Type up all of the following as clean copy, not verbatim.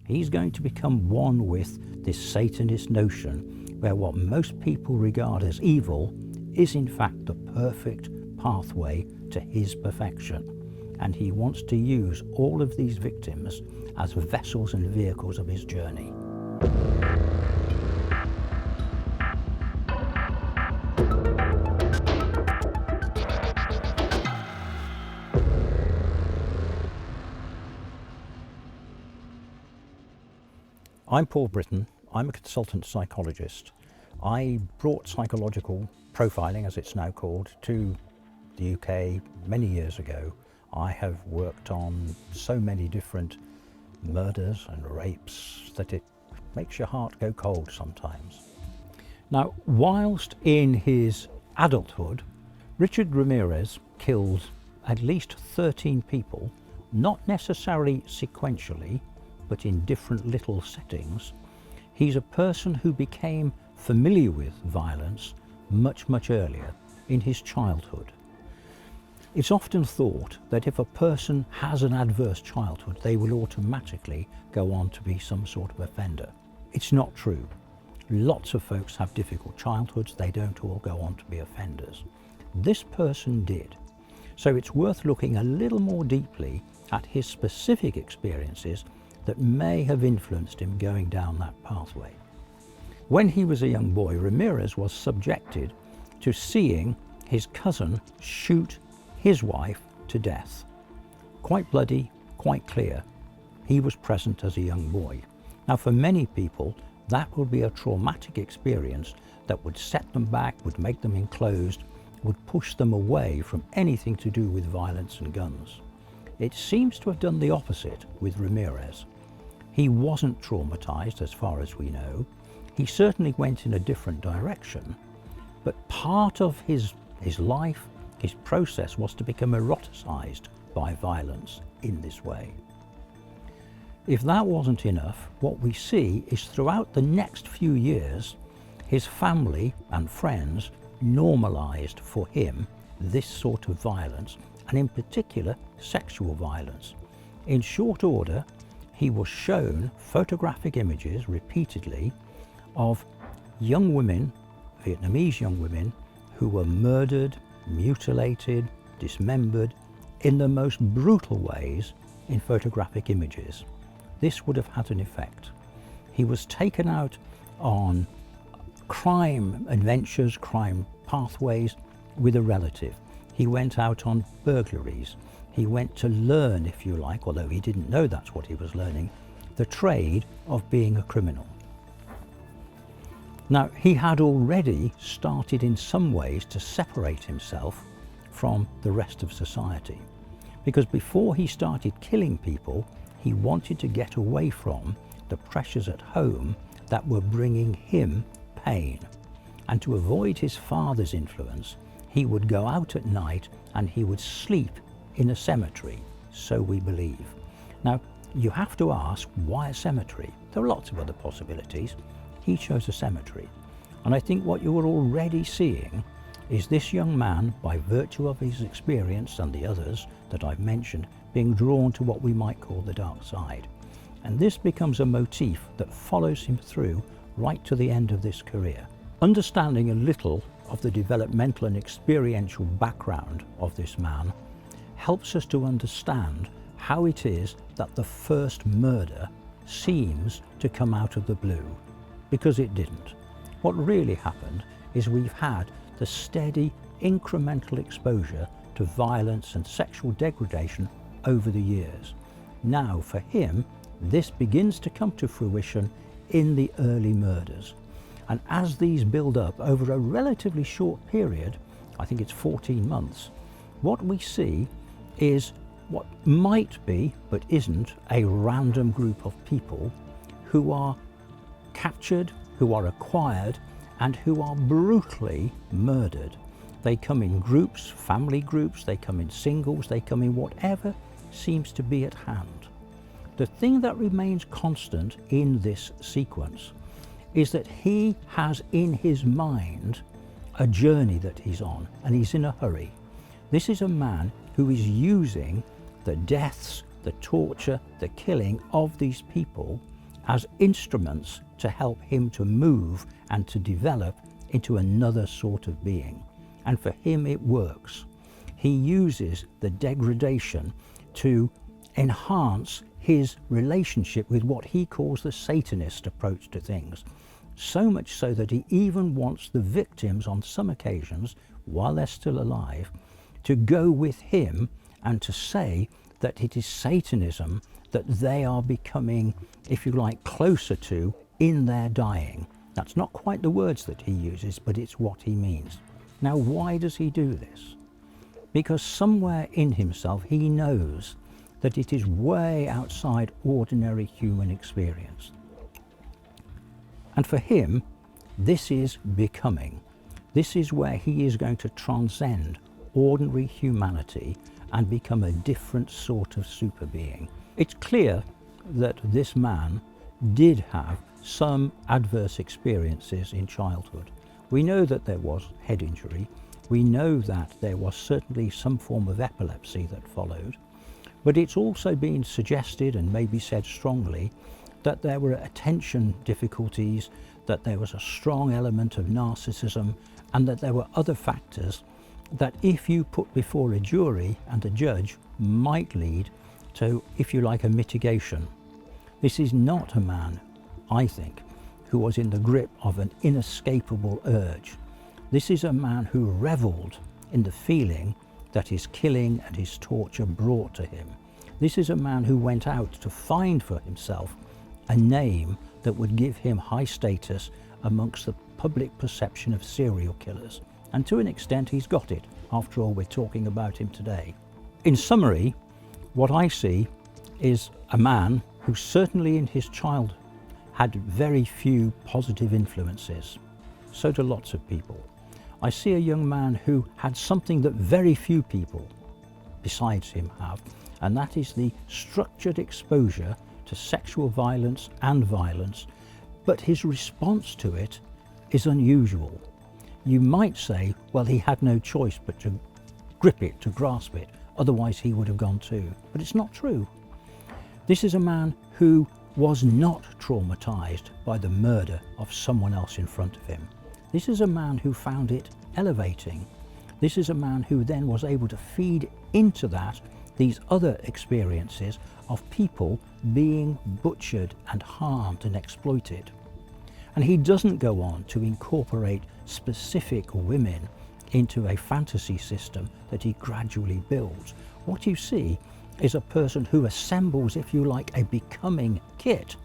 He's going to become one with this Satanist notion where what most people regard as evil is in fact the perfect pathway to his perfection. And he wants to use all of these victims as vessels and vehicles of his journey. I'm Paul Britton. I'm a consultant psychologist. I brought psychological profiling, as it's now called, to the UK many years ago. I have worked on so many different murders and rapes that it makes your heart go cold sometimes. Now, whilst in his adulthood, Richard Ramirez killed at least 13 people, not necessarily sequentially, but in different little settings. He's a person who became familiar with violence much, much earlier, in his childhood. It's often thought that if a person has an adverse childhood, they will automatically go on to be some sort of offender. It's not true. Lots of folks have difficult childhoods, they don't all go on to be offenders. This person did. So it's worth looking a little more deeply at his specific experiences that may have influenced him going down that pathway. When he was a young boy, Ramirez was subjected to seeing his cousin shoot his wife to death. Quite bloody, quite clear. He was present as a young boy. Now, for many people, that would be a traumatic experience that would set them back, would make them enclosed, would push them away from anything to do with violence and guns. It seems to have done the opposite with Ramirez. He wasn't traumatized as far as we know. He certainly went in a different direction, but part of his life, his process, was to become eroticized by violence in this way. If that wasn't enough, what we see is throughout the next few years, his family and friends normalized for him this sort of violence, and in particular sexual violence. In short order, he was shown photographic images repeatedly of young women, Vietnamese young women, who were murdered, mutilated, dismembered in the most brutal ways in photographic images. This would have had an effect. He was taken out on crime adventures, crime pathways with a relative. He went out on burglaries. He went to learn, if you like, although he didn't know that's what he was learning, the trade of being a criminal. Now, he had already started in some ways to separate himself from the rest of society, because before he started killing people, he wanted to get away from the pressures at home that were bringing him pain. And to avoid his father's influence, he would go out at night and he would sleep in a cemetery, so we believe. Now, you have to ask, why a cemetery? There are lots of other possibilities. He chose a cemetery. And I think what you are already seeing is this young man, by virtue of his experience and the others that I've mentioned, being drawn to what we might call the dark side. And this becomes a motif that follows him through right to the end of this career. Understanding a little of the developmental and experiential background of this man helps us to understand how it is that the first murder seems to come out of the blue, because it didn't. What really happened is we've had the steady incremental exposure to violence and sexual degradation over the years. Now for him, this begins to come to fruition in the early murders. And as these build up over a relatively short period, I think it's 14 months, what we see is what might be, but isn't, a random group of people who are captured, who are acquired, and who are brutally murdered. They come in groups, family groups, they come in singles, they come in whatever seems to be at hand. The thing that remains constant in this sequence is that he has in his mind a journey that he's on, and he's in a hurry. This is a man who is using the deaths, the torture, the killing of these people as instruments to help him to move and to develop into another sort of being. And for him it works. He uses the degradation to enhance his relationship with what he calls the Satanist approach to things. So much so that he even wants the victims on some occasions, while they're still alive, to go with him and to say that it is Satanism that they are becoming, if you like, closer to in their dying. That's not quite the words that he uses, but it's what he means. Now, why does he do this? Because somewhere in himself he knows that it is way outside ordinary human experience. And for him, this is becoming. This is where he is going to transcend ordinary humanity and become a different sort of super being. It's clear that this man did have some adverse experiences in childhood. We know that there was head injury. We know that there was certainly some form of epilepsy that followed. But it's also been suggested, and maybe said strongly, that there were attention difficulties, that there was a strong element of narcissism, and that there were other factors that, if you put before a jury and a judge, might lead to, if you like, a mitigation. This is not a man, I think, who was in the grip of an inescapable urge. This is a man who revelled in the feeling that his killing and his torture brought to him. This is a man who went out to find for himself a name that would give him high status amongst the public perception of serial killers. And to an extent, he's got it. After all, we're talking about him today. In summary, what I see is a man who certainly in his childhood had very few positive influences. So do lots of people. I see a young man who had something that very few people besides him have, and that is the structured exposure to sexual violence and violence, but his response to it is unusual. You might say, well, he had no choice but to grip it, to grasp it, otherwise he would have gone too. But it's not true. This is a man who was not traumatized by the murder of someone else in front of him. This is a man who found it elevating. This is a man who then was able to feed into that these other experiences of people being butchered and harmed and exploited. And he doesn't go on to incorporate specific women into a fantasy system that he gradually builds. What you see is a person who assembles, if you like, a becoming kit.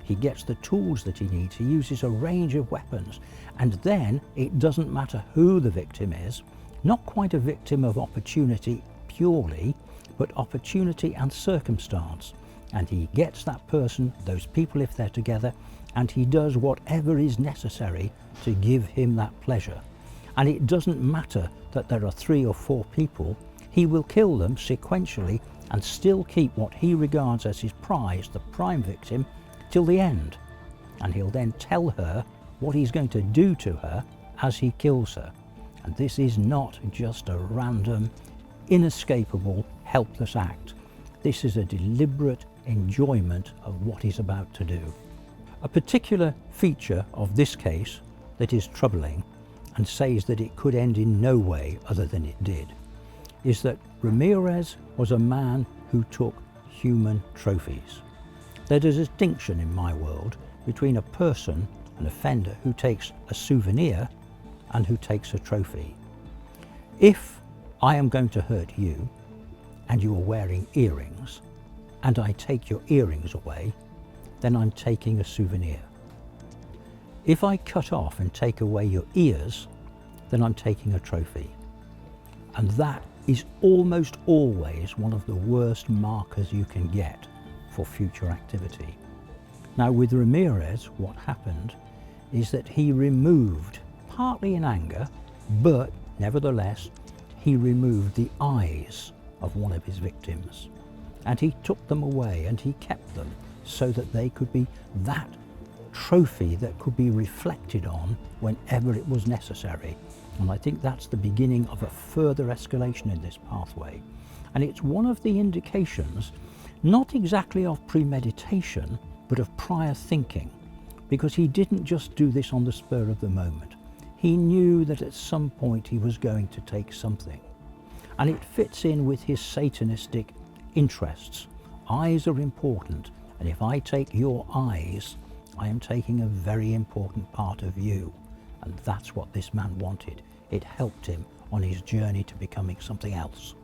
He gets the tools that he needs, he uses a range of weapons, and then it doesn't matter who the victim is, not quite a victim of opportunity purely, but opportunity and circumstance. And he gets that person, those people if they're together, and he does whatever is necessary to give him that pleasure. And it doesn't matter that there are 3 or 4 people, he will kill them sequentially and still keep what he regards as his prize, the prime victim, till the end. And he'll then tell her what he's going to do to her as he kills her. And this is not just a random, inescapable, helpless act. This is a deliberate enjoyment of what he's about to do. A particular feature of this case that is troubling and says that it could end in no way other than it did is that Ramirez was a man who took human trophies. There's a distinction in my world between a person, an offender, who takes a souvenir and who takes a trophy. If I am going to hurt you and you are wearing earrings and I take your earrings away, then I'm taking a souvenir. If I cut off and take away your ears, then I'm taking a trophy. And that is almost always one of the worst markers you can get for future activity. Now with Ramirez, what happened is that he removed, partly in anger, but nevertheless, he removed the eyes of one of his victims. And he took them away and he kept them so that they could be that trophy that could be reflected on whenever it was necessary. And I think that's the beginning of a further escalation in this pathway. And it's one of the indications, not exactly of premeditation, but of prior thinking, because he didn't just do this on the spur of the moment. He knew that at some point he was going to take something, and it fits in with his Satanistic interests. Eyes are important, and if I take your eyes, I am taking a very important part of you. And that's what this man wanted. It helped him on his journey to becoming something else.